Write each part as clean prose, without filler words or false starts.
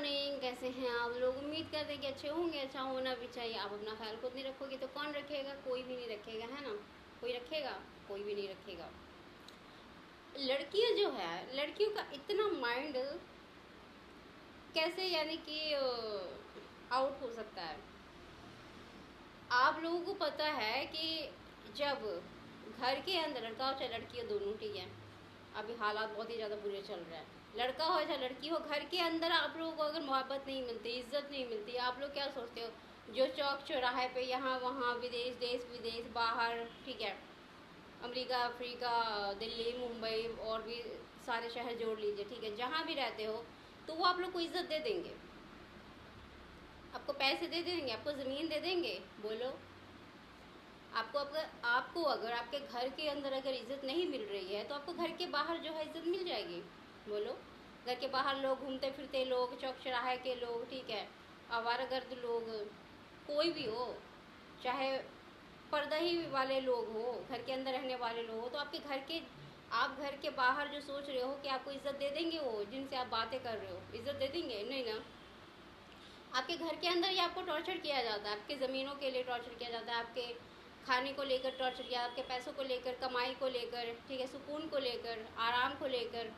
Morning, कैसे हैं आप लोग। उम्मीद करते हैं कि अच्छे होंगे, अच्छा होना भी चाहिए। आप अपना ख्याल खुद नहीं रखोगे तो कौन रखेगा? कोई भी नहीं रखेगा, है ना। कोई रखेगा? कोई भी नहीं रखेगा। लड़कियां जो है, लड़कियों का इतना माइंड कैसे यानी कि आउट हो सकता है। आप लोगों को पता है कि जब घर के अंदर लड़का हो चाहे लड़की हो, दोनों ठीक है, अभी हालात बहुत ही ज़्यादा बुरे चल रहे हैं, लड़का हो चाहे लड़की हो, घर के अंदर आप लोगों को अगर मोहब्बत नहीं मिलती, इज्जत नहीं मिलती, आप लोग क्या सोचते हो? जो चौक चौराहे पे यहाँ वहाँ विदेश देश विदेश बाहर, ठीक है, अमेरिका अफ्रीका दिल्ली मुंबई और भी सारे शहर जोड़ लीजिए, ठीक है, जहाँ भी रहते हो तो वो आप लोग को इज्जत दे देंगे, आपको पैसे दे देंगे, आपको ज़मीन दे देंगे। बोलो, आपको अगर आपके घर के अंदर अगर इज्जत नहीं मिल रही है तो आपको घर के बाहर जो है इज्जत मिल जाएगी। बोलो, घर के बाहर लोग घूमते फिरते लोग, चौक चौराहे के लोग, ठीक है, आवारागर्द लोग, कोई भी हो, चाहे पर्दा ही वाले लोग हो, घर के अंदर रहने वाले लोग हो, तो आप घर के बाहर जो सोच रहे हो कि आपको इज्जत दे देंगे, वो जिनसे आप बातें कर रहे हो इज्जत दे देंगे? नहीं ना। आपके घर के अंदर ही आपको टॉर्चर किया जाता है, आपके ज़मीनों के लिए टॉर्चर किया जाता है, आपके खाने को लेकर टॉर्चर किया, आपके पैसों को लेकर, कमाई को लेकर, ठीक है, सुकून को लेकर, आराम को लेकर,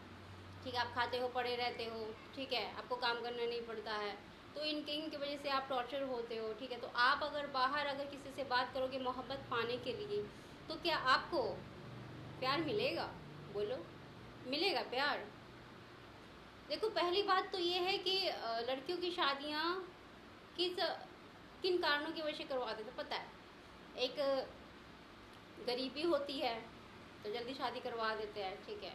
ठीक है, आप खाते हो पड़े रहते हो, ठीक है, आपको काम करना नहीं पड़ता है, तो इनकी वजह से आप टॉर्चर होते हो, ठीक है। तो आप अगर बाहर अगर किसी से बात करोगे मोहब्बत पाने के लिए, तो क्या आपको प्यार मिलेगा? बोलो, मिलेगा प्यार? देखो, पहली बात तो ये है कि लड़कियों की शादियाँ किस किन कारणों की वजह से करवाते थे पता है। एक गरीबी होती है तो जल्दी शादी करवा देते हैं, ठीक है।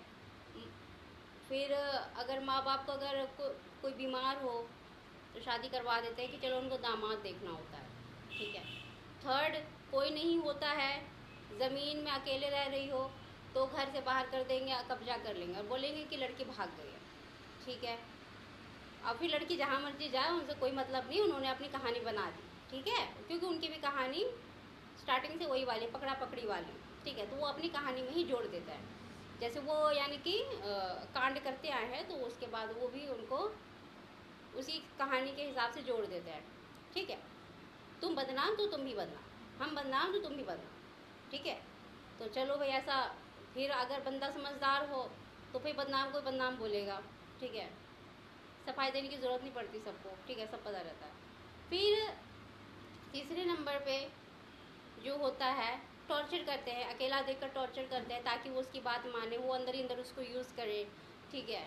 फिर अगर माँ बाप को अगर कोई बीमार हो तो शादी करवा देते हैं कि चलो उनको दामाद देखना होता है, ठीक है। थर्ड, कोई नहीं होता है, ज़मीन में अकेले रह रही हो तो घर से बाहर कर देंगे, कब्जा कर लेंगे और बोलेंगे कि लड़की भाग गई है, ठीक है। अब फिर लड़की जहाँ मर्जी जाए, उनसे कोई मतलब नहीं, उन्होंने अपनी कहानी बना दी, ठीक है, क्योंकि उनकी भी कहानी स्टार्टिंग से वही वाली पकड़ा पकड़ी वाली, ठीक है। तो वो अपनी कहानी में ही जोड़ देता है, जैसे वो यानी कि कांड करते आए हैं तो उसके बाद वो भी उनको उसी कहानी के हिसाब से जोड़ देते हैं, ठीक है। तुम बदनाम तो तुम भी बदनाम, हम बदनाम तो तुम भी बदनाम, ठीक है। तो चलो भाई, ऐसा फिर अगर बंदा समझदार हो तो फिर बदनाम को बदनाम बोलेगा, ठीक है। सफाई देने की ज़रूरत नहीं पड़ती सबको, ठीक है, सब पता रहता है। फिर तीसरे नंबर पे जो होता है, टॉर्चर करते हैं, अकेला देखकर टॉर्चर करते हैं ताकि वो उसकी बात माने, वो अंदर ही अंदर उसको यूज़ करे, ठीक है।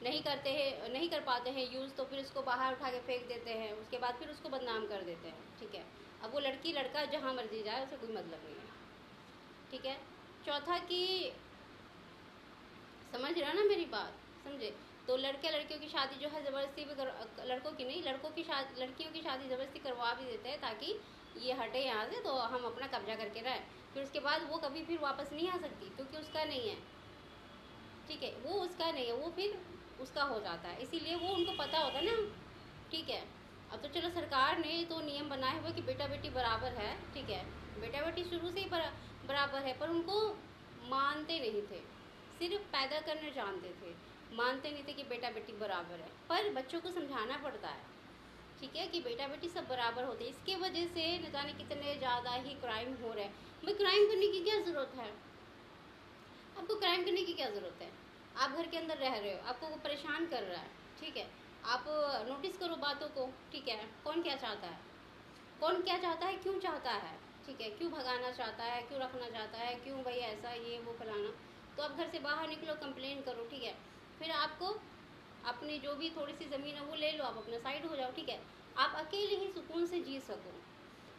नहीं करते हैं, नहीं कर पाते हैं यूज़ तो फिर उसको बाहर उठा के फेंक देते हैं, उसके बाद फिर उसको बदनाम कर देते हैं, ठीक है। अब वो लड़की लड़का जहाँ मर्जी जाए, उसे कोई मतलब नहीं है, ठीक है। चौथा कि समझ रहा ना मेरी बात, समझे? तो लड़के लड़कियों की शादी जो है ज़बरदस्ती भी लड़कों की नहीं, लड़कियों की शादी ज़बरदस्ती करवा भी देते हैं ताकि ये हटे यहाँ से तो हम अपना कब्जा करके रहें। फिर उसके बाद वो कभी फिर वापस नहीं आ सकती क्योंकि उसका नहीं है, ठीक है, वो उसका नहीं है, वो फिर उसका हो जाता है, इसीलिए वो उनको पता होता है ना, ठीक है। अब तो चलो सरकार ने तो नियम बनाए हुए कि बेटा बेटी बराबर है, ठीक है, बेटा बेटी शुरू से ही बराबर है, पर उनको मानते नहीं थे, सिर्फ पैदा करना जानते थे, मानते नहीं थे कि बेटा बेटी बराबर है। पर बच्चों को समझाना पड़ता है, ठीक है, कि बेटा बेटी सब बराबर होते हैं। इसके वजह से न जाने कितने ज़्यादा ही क्राइम हो रहे हैं। भाई, क्राइम करने की क्या ज़रूरत है? आपको क्राइम करने की क्या ज़रूरत है? आप घर के अंदर रह रहे हो, आपको वो परेशान कर रहा है, ठीक है, आप नोटिस करो बातों को, ठीक है। कौन क्या चाहता है, कौन क्या चाहता है, क्यों चाहता है, ठीक है, क्यों भगाना चाहता है, क्यों रखना चाहता है, क्यों भाई ऐसा ये वो फलाना। तो आप घर से बाहर निकलो, कंप्लेन करो, ठीक है। फिर आपको अपनी जो भी थोड़ी सी ज़मीन है वो ले लो, आप अपना साइड हो जाओ, ठीक है। आप अकेले ही सुकून से जी सको,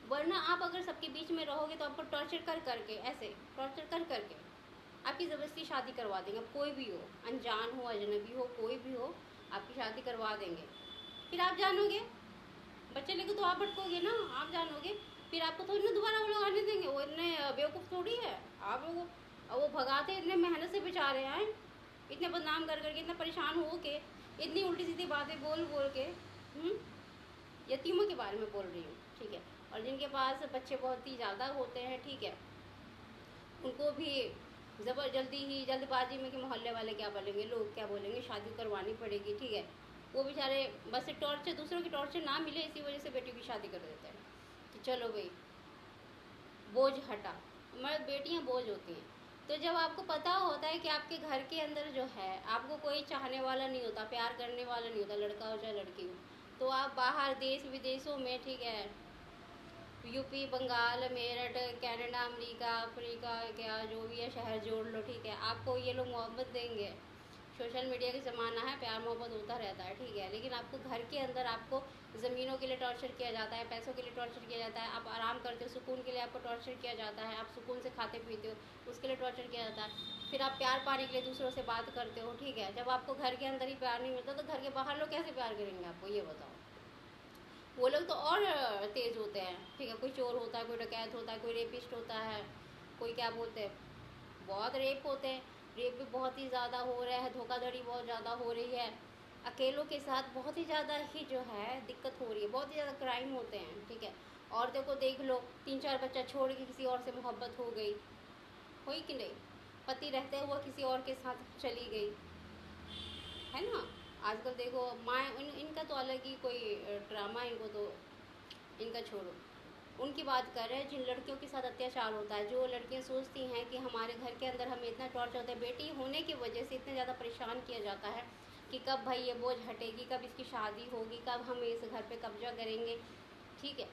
वरना आप अगर सबके बीच में रहोगे तो आपको टॉर्चर कर करके, ऐसे टॉर्चर कर करके आपकी ज़बरदस्ती शादी करवा देंगे। कोई भी हो, अनजान हो अजनबी हो, कोई भी हो, आपकी शादी करवा देंगे। फिर आप जानोगे, बच्चे लेके तो आप भटकोगे ना, आप जानोगे, फिर आपको थोड़ी ना दोबारा वो लोग आने देंगे, वो इतने बेवकूफ़ थोड़ी है आप लोगों। वो भगाते इतने मेहनत से बेचारे हैं, इतने बदनाम कर करके, इतना परेशान हो के, इतनी उल्टी सीधी बातें बोल बोल के। यतीमों के बारे में बोल रही हूँ, ठीक है। और जिनके पास बच्चे बहुत ही ज़्यादा होते हैं, ठीक है, उनको भी जल्दबाजी में कि मोहल्ले वाले क्या बोलेंगे, लोग क्या बोलेंगे, शादी करवानी पड़ेगी, ठीक है। वो बेचारे बस टॉर्चर, दूसरों की टॉर्चर ना मिले इसी वजह से बेटियों की शादी कर देते हैं कि चलो भाई बोझ हटा। मर्द बेटियां बोझ होती हैं। तो जब आपको पता होता है कि आपके घर के अंदर जो है आपको कोई चाहने वाला नहीं होता, प्यार करने वाला नहीं होता, लड़का हो चाहे लड़की हो, तो आप बाहर देश विदेशों में, ठीक है, UP, Bengal, Meerut, Canada, America, Africa, क्या जो भी है शहर जोड़ लो, ठीक है, आपको ये लोग मोहब्बत देंगे। सोशल मीडिया का ज़माना है, प्यार मोहब्बत होता रहता है, ठीक है, लेकिन आपको घर के अंदर आपको ज़मीनों के लिए टॉर्चर किया जाता है, पैसों के लिए टॉर्चर किया जाता है, आप आराम करते हो सुकून के लिए आपको टॉर्चर किया जाता है, आप सुकून से खाते पीते हो उसके लिए टॉर्चर किया जाता है, फिर आप प्यार पाने के लिए दूसरों से बात करते हो, ठीक है, जब आपको घर के अंदर ही प्यार नहीं मिलता तो घर के बाहर लोग कैसे प्यार करेंगे आपको, ये बताओ। वो लोग तो और तेज़ होते हैं, ठीक है, कोई चोर होता है, कोई डकैत होता है, कोई रेपिस्ट होता है, कोई क्या बोलते हैं, बहुत रेप होते हैं, रेप भी बहुत ही ज़्यादा हो रहा है, धोखाधड़ी बहुत ज़्यादा हो रही है, अकेलों के साथ बहुत ही ज़्यादा ही जो है दिक्कत हो रही है, बहुत ही ज़्यादा क्राइम होते हैं, ठीक है। औरतों को देख लो, 3-4 बच्चा छोड़ के किसी और से मोहब्बत हो गई, हुई कि नहीं, पति रहते हुआ किसी और के साथ चली गई, है ना। आजकल देखो माँ इनका तो अलग ही कोई ड्रामा, इनको तो इनका छोड़ो, उनकी बात कर रहे हैं जिन लड़कियों के साथ अत्याचार होता है, जो लड़कियां सोचती हैं कि हमारे घर के अंदर हमें इतना टॉर्चर होता है, बेटी होने की वजह से इतना ज़्यादा परेशान किया जाता है कि कब भाई ये बोझ हटेगी, कब इसकी शादी होगी, कब हम इस घर पे कब्जा करेंगे, ठीक है।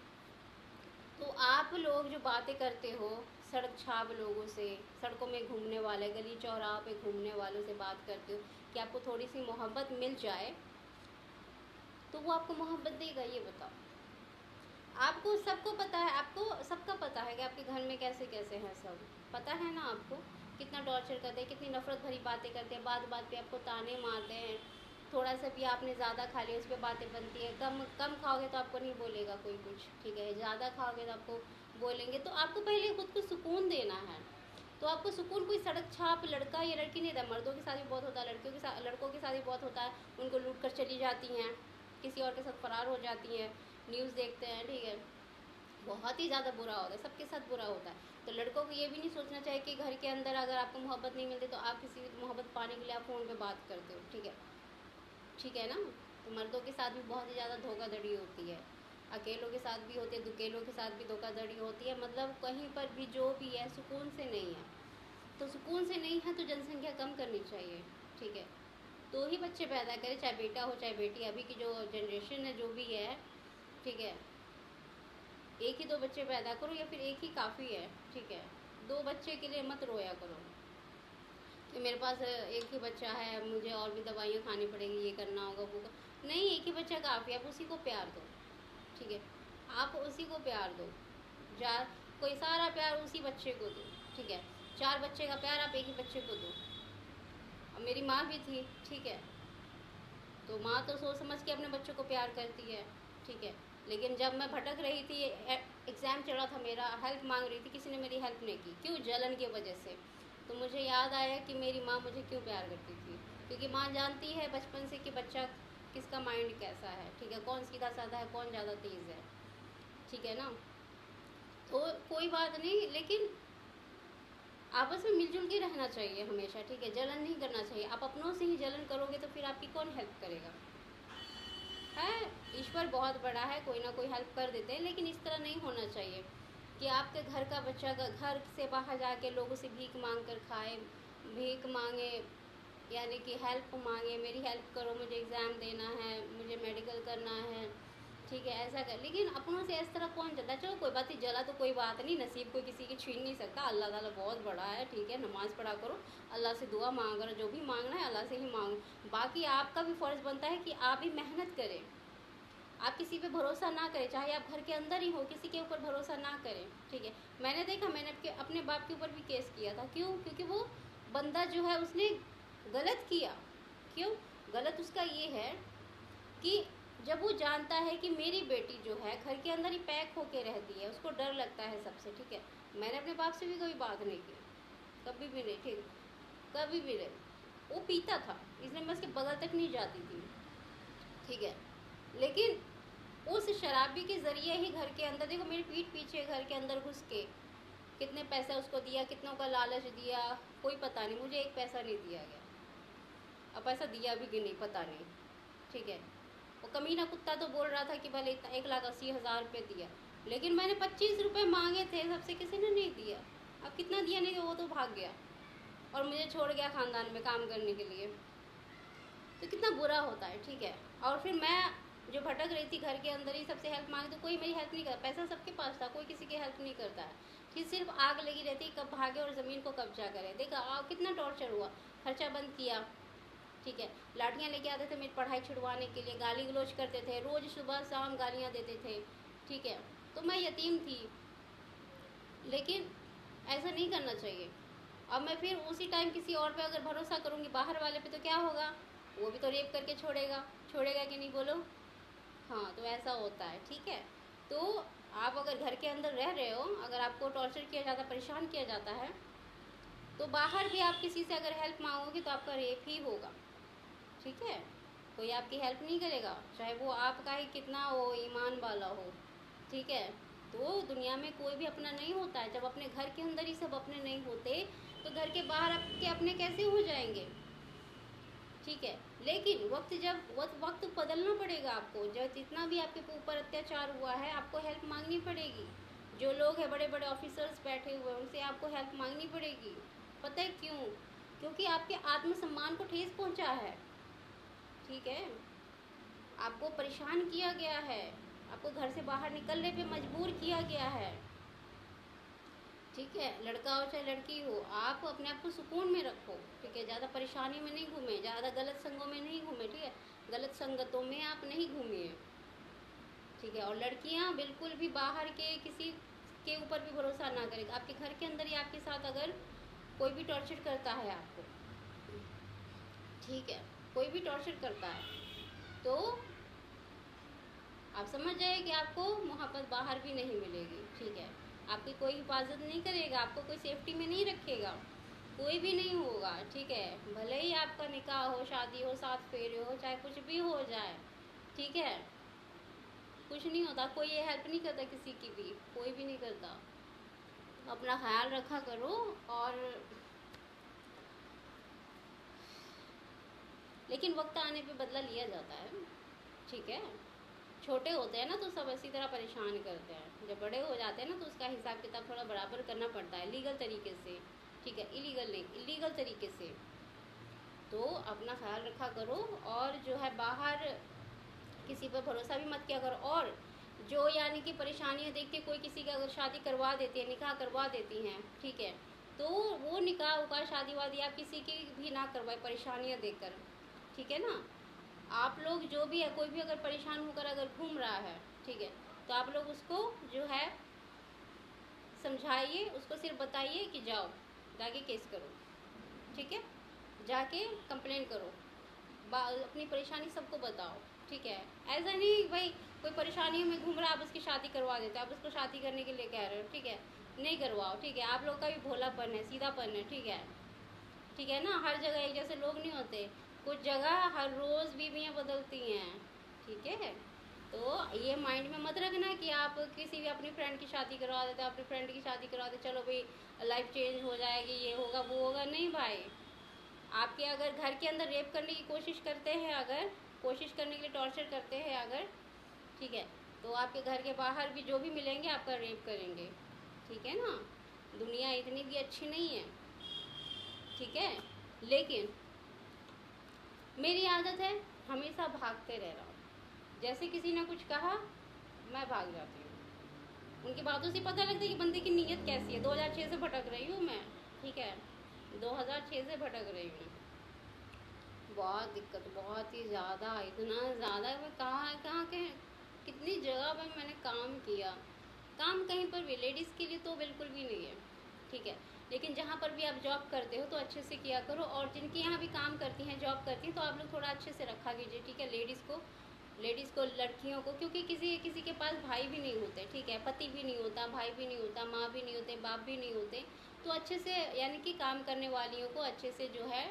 तो आप लोग जो बातें करते हो सड़क छाप लोगों से, सड़कों में घूमने वाले, गली चौराहा पे घूमने वालों से बात करते हो कि आपको थोड़ी सी मोहब्बत मिल जाए, तो वो आपको मोहब्बत देगा, ये बताओ। आपको सबको पता है, आपको सबका पता है कि आपके घर में कैसे कैसे हैं, सब पता है ना आपको, कितना टॉर्चर करते हैं, कितनी नफरत भरी बातें करते हैं, बात बात पे आपको ताने मारते हैं, थोड़ा सा भी आपने ज़्यादा खा लिया उस पर बातें बनती है, कम कम खाओगे तो आपको नहीं बोलेगा कोई कुछ, ठीक है, ज़्यादा खाओगे तो आपको बोलेंगे। तो आपको पहले खुद को सुकून देना है। तो आपको सुकून कोई सड़क छाप लड़का या लड़की नहीं देता, मर्दों के साथ भी बहुत होता है, लड़कियों के साथ, लड़कों के साथ भी बहुत होता है, उनको लूट कर चली जाती हैं, किसी और के साथ फरार हो जाती हैं, न्यूज़ देखते हैं, ठीक है, बहुत ही ज़्यादा बुरा होता है, सबके साथ बुरा होता है। तो लड़कों को ये भी नहीं सोचना चाहिए कि घर के अंदर अगर आपको मोहब्बत नहीं मिलती तो आप किसी मोहब्बत पाने के लिए आप फ़ोन पे बात करते हो, ठीक है, ठीक है ना। तो मर्दों के साथ भी बहुत ही ज़्यादा धोखाधड़ी होती है, अकेलों के साथ भी होती है, दुकेलों के साथ भी धोखाधड़ी होती है, मतलब कहीं पर भी जो भी है सुकून से नहीं है। तो सुकून से नहीं है तो जनसंख्या कम करनी चाहिए, ठीक है, तो ही बच्चे पैदा करें, चाहे बेटा हो चाहे बेटी। अभी की जो जनरेशन है जो भी है, ठीक है, एक ही 2 बच्चे पैदा करो या फिर एक ही काफ़ी है, ठीक है, 2 बच्चे के लिए मत रोया करो कि मेरे पास एक ही बच्चा है, मुझे और भी दवाइयाँ खानी पड़ेंगी, ये करना होगा वो नहीं, एक ही बच्चा काफ़ी है, आप उसी को प्यार दो, ठीक है, आप उसी को प्यार दो, जा कोई सारा प्यार उसी बच्चे को दो, ठीक है, 4 बच्चे का प्यार आप एक ही बच्चे को दो। अब मेरी माँ भी थी, ठीक है, तो माँ तो सोच समझ के अपने बच्चों को प्यार करती है, ठीक है, लेकिन जब मैं भटक रही थी, एग्ज़ाम चल रहा था मेरा, हेल्प मांग रही थी, किसी ने मेरी हेल्प नहीं की, क्यों, जलन की वजह से। तो मुझे याद आया कि मेरी माँ मुझे क्यों प्यार करती थी, क्योंकि माँ जानती है बचपन से कि बच्चा किसका माइंड कैसा है, ठीक है, कौन सीधा साधा है, कौन ज़्यादा तेज़ है, ठीक है ना। तो कोई बात नहीं, लेकिन आपस में मिलजुल के रहना चाहिए हमेशा, ठीक है, जलन नहीं करना चाहिए। आप अपनों से ही जलन करोगे तो फिर आपकी कौन हेल्प करेगा, है। ईश्वर बहुत बड़ा है, कोई ना कोई हेल्प कर देते हैं, लेकिन इस तरह नहीं होना चाहिए कि आपके घर का बच्चा घर से बाहर जाके लोगों से भीख मांग कर खाए, भीख मांगे, यानी कि हेल्प मांगे, मेरी हेल्प करो, मुझे एग्ज़ाम देना है, मुझे मेडिकल करना है, ठीक है, ऐसा कर। लेकिन अपनों से इस तरह कौन जलता है, चलो कोई बात नहीं, जला तो कोई बात नहीं, नसीब कोई किसी की छीन नहीं सकता, अल्लाह ताला बहुत बड़ा है, ठीक है, नमाज़ पढ़ा करो, अल्लाह से दुआ मांग करो, जो भी मांगना है अल्लाह से ही मांगो। बाकी आपका भी फ़र्ज़ बनता है कि आप भी मेहनत करें, आप किसी पे भरोसा ना करें, चाहे आप घर के अंदर ही हो, किसी के ऊपर भरोसा ना करें, ठीक है। मैंने देखा, मैंने अपने बाप के ऊपर भी केस किया था, क्यों, क्योंकि वो बंदा जो है उसने गलत किया। क्यों गलत, उसका ये है कि जब वो जानता है कि मेरी बेटी जो है घर के अंदर ही पैक होके रहती है, उसको डर लगता है सबसे, ठीक है। मैंने अपने बाप से भी कोई बात नहीं की, कभी भी नहीं, ठीक, कभी भी नहीं। वो पीता था इसलिए मैं उसके बगल तक नहीं जाती थी, ठीक है, लेकिन उस शराबी के ज़रिए ही घर के अंदर, देखो मेरी पीठ पीछे घर के अंदर घुस के कितने पैसा उसको दिया, कितनों का लालच दिया, कोई पता नहीं, मुझे एक पैसा नहीं दिया गया, अब पैसा दिया भी कि नहीं पता नहीं, ठीक है। वो कमीना कुत्ता तो बोल रहा था कि भले इतना 1,80,000 रुपये दिया, लेकिन मैंने 25 रुपये मांगे थे, सबसे किसी ने नहीं दिया। अब कितना दिया नहीं, वो तो भाग गया और मुझे छोड़ गया ख़ानदान में काम करने के लिए। तो कितना बुरा होता है, ठीक है। और फिर मैं जो भटक रही थी घर के अंदर ही, सबसे हेल्प मांगी तो कोई मेरी हेल्प नहीं करता। पैसा सबके पास था, कोई किसी की हेल्प नहीं करता है। कि सिर्फ आग लगी रहती, कब भागे और ज़मीन को कब्जा करे। देखा कितना टॉर्चर हुआ, खर्चा बंद किया, ठीक है। लाठियाँ लेके आते थे मेरी पढ़ाई छुड़वाने के लिए, गाली गलौज करते थे, रोज़ सुबह शाम गालियाँ देते थे, ठीक है। तो मैं यतीम थी, लेकिन ऐसा नहीं करना चाहिए। अब मैं फिर उसी टाइम किसी और पे अगर भरोसा करूँगी, बाहर वाले पे, तो क्या होगा, वो भी तो रेप करके छोड़ेगा, छोड़ेगा कि नहीं बोलो। हाँ, तो ऐसा होता है, ठीक है। तो आप अगर घर के अंदर रह रहे हो, अगर आपको टॉर्चर किया जाता, परेशान किया जाता है, तो बाहर भी आप किसी से अगर हेल्प मांगोगे तो आपका रेप ही होगा, ठीक है। कोई आपकी हेल्प नहीं करेगा, चाहे वो आपका ही कितना हो, ईमान वाला हो, ठीक है। तो दुनिया में कोई भी अपना नहीं होता है। जब अपने घर के अंदर ही सब अपने नहीं होते, तो घर के बाहर आपके अपने कैसे हो जाएंगे, ठीक है। लेकिन वक्त बदलना पड़ेगा आपको। जब जितना भी आपके ऊपर अत्याचार हुआ है, आपको हेल्प मांगनी पड़ेगी। जो लोग हैं, बड़े बड़े ऑफिसर्स बैठे हुए हैं, उनसे आपको हेल्प मांगनी पड़ेगी। पता है क्यों? क्योंकि आपके आत्मसम्मान को ठेस पहुंचा है, ठीक है। आपको परेशान किया गया है, आपको घर से बाहर निकलने पे मजबूर किया गया है, ठीक है। लड़का हो चाहे लड़की हो, आप अपने आप को सुकून में रखो, ठीक है। ज़्यादा परेशानी में नहीं घूमे, ज़्यादा गलत संगों में नहीं घूमे, ठीक है। गलत संगतों में आप नहीं घूमिए, ठीक है। और लड़कियां बिल्कुल भी बाहर के किसी के ऊपर भी भरोसा ना करें। आपके घर के अंदर ही आपके साथ अगर कोई भी टॉर्चर करता है आपको, ठीक है, कोई भी टॉर्चर करता है, तो आप समझ जाइए कि आपको मोहब्बत बाहर भी नहीं मिलेगी, ठीक है। आपकी कोई हिफाजत नहीं करेगा, आपको कोई सेफ्टी में नहीं रखेगा, कोई भी नहीं होगा, ठीक है। भले ही आपका निकाह हो, शादी हो, 7 फेरे हो, चाहे कुछ भी हो जाए, ठीक है, कुछ नहीं होता। कोई ये हेल्प नहीं करता, किसी की भी कोई भी नहीं करता। अपना ख्याल रखा करो। और लेकिन वक्त आने पे बदला लिया जाता है, ठीक है। छोटे होते हैं ना तो सब इसी तरह परेशान करते हैं, जब बड़े हो जाते हैं ना तो उसका हिसाब किताब थोड़ा बराबर करना पड़ता है, लीगल तरीके से, ठीक है, इलीगल नहीं, इलीगल तरीके से। तो अपना ख्याल रखा करो। और जो है बाहर किसी पर भरोसा भी मत किया करो। और जो यानी कि परेशानियां देख के कोई किसी की अगर शादी करवा देती है, निकाह करवा देती हैं, ठीक है, तो वो निकाह उकाह शादी वादी आप किसी की भी ना करवाए परेशानियां देखकर, ठीक है ना। आप लोग जो भी है, कोई भी अगर परेशान होकर अगर घूम रहा है, ठीक है, तो आप लोग उसको जो है समझाइए, उसको सिर्फ बताइए कि जाओ जाके केस करो, ठीक है, जाके कंप्लेन करो, अपनी परेशानी सबको बताओ, ठीक है। ऐसा नहीं भाई कोई परेशानी में घूम रहा है, आप उसकी शादी करवा देते हो, आप उसको शादी करने के लिए कह रहे हो, ठीक है, नहीं करवाओ, ठीक है। आप लोग का भी भोलापन है, सीधापन है, ठीक है, ठीक है ना। हर जगह एक जैसे लोग नहीं होते, कुछ जगह हर रोज़ बीवियाँ बदलती हैं, ठीक है। तो ये माइंड में मत रखना कि आप किसी भी अपनी फ्रेंड की शादी करवा देते, अपनी फ्रेंड की शादी करवा दे, चलो भाई लाइफ चेंज हो जाएगी, ये होगा वो होगा, नहीं भाई। आपके अगर घर के अंदर रेप करने की कोशिश करते हैं, अगर कोशिश करने के लिए टॉर्चर करते हैं अगर, ठीक है, तो आपके घर के बाहर भी जो भी मिलेंगे आपका रेप करेंगे, ठीक है ना। दुनिया इतनी भी अच्छी नहीं है, ठीक है। लेकिन मेरी आदत है हमेशा भागते रहना। जैसे किसी ने कुछ कहा, मैं भाग जाती हूँ। उनकी बातों से पता लगता है कि बंदे की नीयत कैसी है। 2006 से भटक रही हूँ मैं, ठीक है, 2006 से भटक रही हूँ। बहुत दिक्कत, बहुत ही ज़्यादा, इतना ज़्यादा। मैं कहाँ के कितनी जगह पर मैंने काम किया। काम कहीं पर भी लेडीज़ के लिए तो बिल्कुल भी नहीं है, ठीक है। लेकिन जहाँ पर भी आप जॉब करते हो तो अच्छे से किया करो। और जिनकी यहाँ भी काम करती हैं, जॉब करती हैं, तो आप लोग थोड़ा अच्छे से रखा कीजिए, ठीक है। लेडीज़ को, लड़कियों को, क्योंकि किसी किसी के पास भाई भी नहीं होते, ठीक है, पति भी नहीं होता, भाई भी नहीं होता, माँ भी नहीं होते, बाप भी नहीं होते। तो अच्छे से यानी कि काम करने वालियों को अच्छे से जो है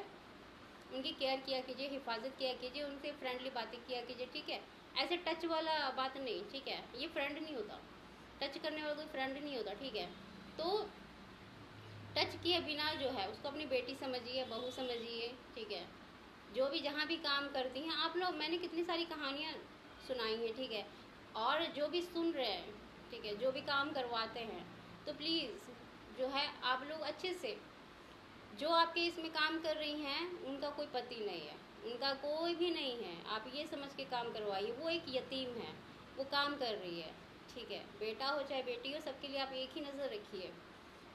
उनकी केयर किया कीजिए, हिफाजत किया कीजिए, उनसे फ्रेंडली बातें किया कीजिए, ठीक है। ऐसे टच वाला बात नहीं, ठीक है, ये फ्रेंड नहीं होता, टच करने वाला कोई फ्रेंड नहीं होता, ठीक है। तो टच किए बिना जो है उसको अपनी बेटी समझिए, बहू समझिए, ठीक है। जो भी जहाँ भी काम करती हैं आप लोग, मैंने कितनी सारी कहानियाँ सुनाई हैं, ठीक है। और जो भी सुन रहे हैं, ठीक है, जो भी काम करवाते हैं, तो प्लीज़ जो है आप लोग अच्छे से, जो आपके इसमें काम कर रही हैं उनका कोई पति नहीं है, उनका कोई भी नहीं है, आप ये समझ के काम करवाइए। वो एक यतीम है, वो काम कर रही है, ठीक है। बेटा हो चाहे बेटी हो, सबके लिए आप एक ही नज़र रखिए,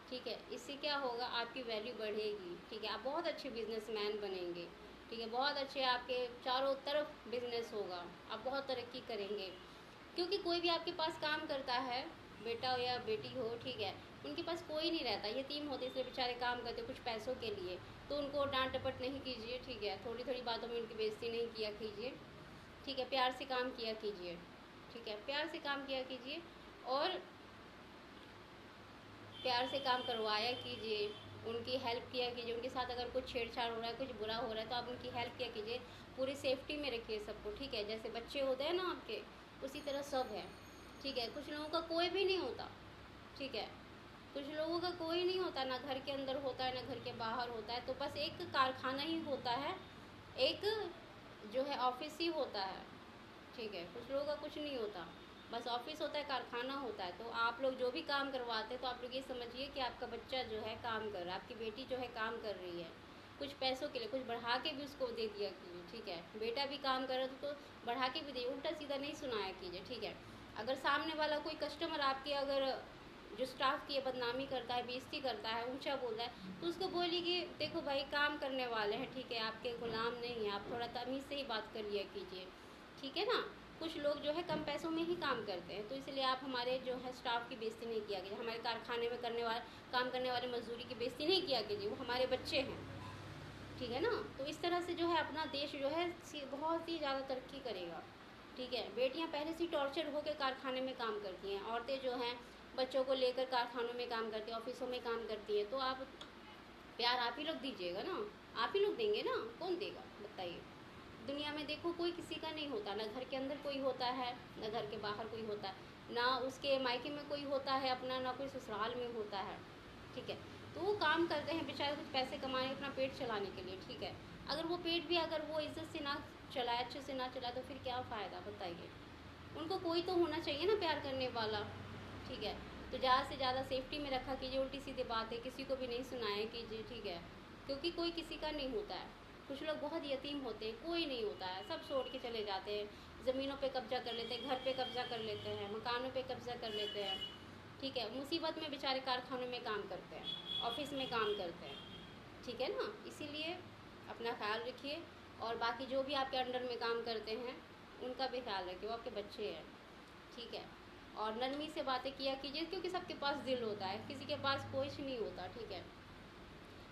ठीक है। इससे क्या होगा, आपकी वैल्यू बढ़ेगी, ठीक है। आप बहुत अच्छे बिजनेसमैन बनेंगे, ठीक है। बहुत अच्छे आपके चारों तरफ बिजनेस होगा, आप बहुत तरक्की करेंगे। क्योंकि कोई भी आपके पास काम करता है, बेटा हो या बेटी हो, ठीक है, उनके पास कोई नहीं रहता, यतीम होते इसलिए बेचारे काम करते कुछ पैसों के लिए। तो उनको डांट डपट नहीं कीजिए, ठीक है। थोड़ी थोड़ी बातों में उनकी बेइज्जती नहीं किया कीजिए, ठीक है। प्यार से काम किया कीजिए, ठीक है। प्यार से काम किया कीजिए और प्यार से काम करवाया कीजिए, उनकी हेल्प किया कीजिए। उनके साथ अगर कुछ छेड़छाड़ हो रहा है, कुछ बुरा हो रहा है, तो आप उनकी हेल्प किया कीजिए। पूरी सेफ्टी में रखिए सबको, ठीक है। जैसे बच्चे होते हैं ना आपके, उसी तरह सब है, ठीक है। कुछ लोगों का कोई भी नहीं होता, ठीक है। कुछ लोगों का कोई नहीं होता, ना घर के अंदर होता है ना घर के बाहर होता है, तो बस एक कारखाना ही होता है, एक जो है ऑफिस ही होता है, ठीक है। कुछ लोगों का कुछ नहीं होता, बस ऑफिस होता है, कारखाना होता है। तो आप लोग जो भी काम करवाते हैं, तो आप लोग ये समझिए कि आपका बच्चा जो है काम कर रहा है, आपकी बेटी जो है काम कर रही है, कुछ पैसों के लिए कुछ बढ़ा के भी उसको दे दिया कीजिए, ठीक है। बेटा भी काम कर रहा है तो बढ़ा के भी दे, उल्टा सीधा नहीं सुनाया कीजिए, ठीक है। अगर सामने वाला कोई कस्टमर आपके अगर जो स्टाफ की बदनामी करता है, बेइज्जती करता है, ऊंचा बोलता है, तो उसको बोलिए कि देखो भाई काम करने वाले हैं, ठीक है, आपके गुलाम नहीं है, आप थोड़ा तमीज़ से ही बात कर लिया कीजिए, ठीक है ना। कुछ लोग जो है कम पैसों में ही काम करते हैं, तो इसलिए आप हमारे जो है स्टाफ की बेइज्जती नहीं किया कीजिए, हमारे कारखाने में काम करने वाले मजदूरी की बेइज्जती नहीं किया कीजिए, वो हमारे बच्चे हैं, ठीक है ना। तो इस तरह से जो है अपना देश जो है बहुत ही ज़्यादा तरक्की करेगा, ठीक है। बेटियां पहले से ही टॉर्चर होकर कारखाने में काम करती हैं, औरतें जो हैं बच्चों को लेकर कारखानों में काम करती हैं, ऑफिसों में काम करती हैं। तो आप प्यार आप ही लोग दीजिएगा ना, आप ही लोग देंगे ना, कौन देगा बताइए। दुनिया में देखो कोई किसी का नहीं होता, ना घर के अंदर कोई होता है ना घर के बाहर कोई होता है, ना उसके मायके में कोई होता है अपना, ना कोई ससुराल में होता है, ठीक है। तो वो काम करते हैं बेचारे कुछ पैसे कमाने, अपना पेट चलाने के लिए, ठीक है। अगर वो पेट भी अगर वो इज्जत से ना चलाए, अच्छे से ना चलाए, तो फिर क्या फ़ायदा बताइए। उनको कोई तो होना चाहिए ना प्यार करने वाला, ठीक है। तो ज़्यादा से ज़्यादा सेफ्टी में रखा कीजिए, उल्टी सीधी बात है किसी को भी नहीं सुनाया कीजिए, ठीक है। क्योंकि कोई किसी का नहीं होता है, कुछ लोग बहुत यतीम होते हैं, कोई नहीं होता है, सब छोड़ के चले जाते हैं, ज़मीनों पे कब्जा कर लेते हैं, घर पे कब्जा कर लेते हैं, मकानों पे कब्जा कर लेते हैं, ठीक है। मुसीबत में बेचारे कारखानों में काम करते हैं, ऑफिस में काम करते हैं, ठीक है ना। इसीलिए अपना ख्याल रखिए, और बाकी जो भी आपके अंडर में काम करते हैं उनका भी ख्याल रखिए, वो आपके बच्चे हैं, ठीक है। और नरमी से बातें किया कीजिए, क्योंकि सबके पास दिल होता है, किसी के पास कुछ नहीं होता, ठीक है।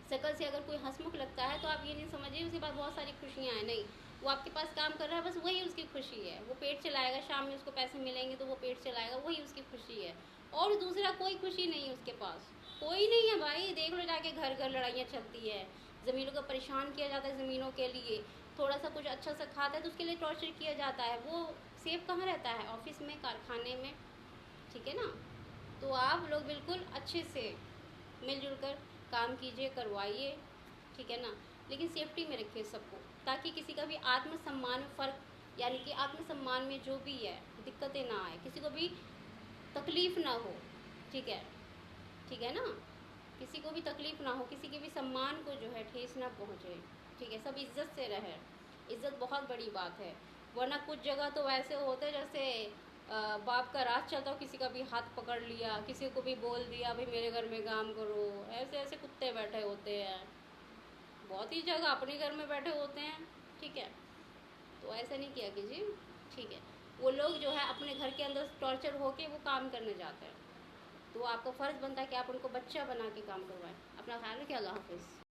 शक्ल से अगर कोई हंसमुख लगता है तो आप ये नहीं समझिए उसके पास बहुत सारी खुशियाँ हैं, नहीं। वो आपके पास काम कर रहा है, बस वही उसकी खुशी है, वो पेट चलाएगा, शाम में उसको पैसे मिलेंगे तो वो पेट चलाएगा, वही उसकी खुशी है। और दूसरा कोई खुशी नहीं है उसके पास, कोई नहीं है भाई। देख लो जाके घर घर लड़ाइयाँ चलती है, ज़मीनों को परेशान किया जाता है, ज़मीनों के लिए थोड़ा सा कुछ अच्छा सा खाता है तो उसके लिए टॉर्चर किया जाता है। वो सेफ कहाँ रहता है, ऑफिस में, कारखाने में, ठीक है ना। तो आप लोग बिल्कुल अच्छे से मिलजुल कर काम कीजिए, करवाइए, ठीक है ना। लेकिन सेफ्टी में रखिए सबको, ताकि किसी का भी आत्मसम्मान में फ़र्क, यानी कि आत्मसम्मान में जो भी है दिक्कतें ना आए, किसी को भी तकलीफ़ ना हो, ठीक है, ठीक है ना। किसी को भी तकलीफ़ ना हो, किसी के भी सम्मान को जो है ठेस ना पहुँचे, ठीक है। सब इज्जत से रहे, इज्जत बहुत बड़ी बात है। वरना कुछ जगह तो वैसे होते हैं जैसे बाप का राज चलता हो, किसी का भी हाथ पकड़ लिया, किसी को भी बोल दिया भाई मेरे घर में काम करो, ऐसे ऐसे कुत्ते बैठे होते हैं, बहुत ही जगह अपने घर में बैठे होते हैं, ठीक है। तो ऐसा नहीं किया कीजिए, ठीक है। वो लोग जो है अपने घर के अंदर टॉर्चर होके वो काम करने जाते हैं, तो आपका फ़र्ज़ बनता है कि आप उनको बच्चा बना के काम करवाएं। अपना ख्याल रखिए, अल्लाह हाफिज़।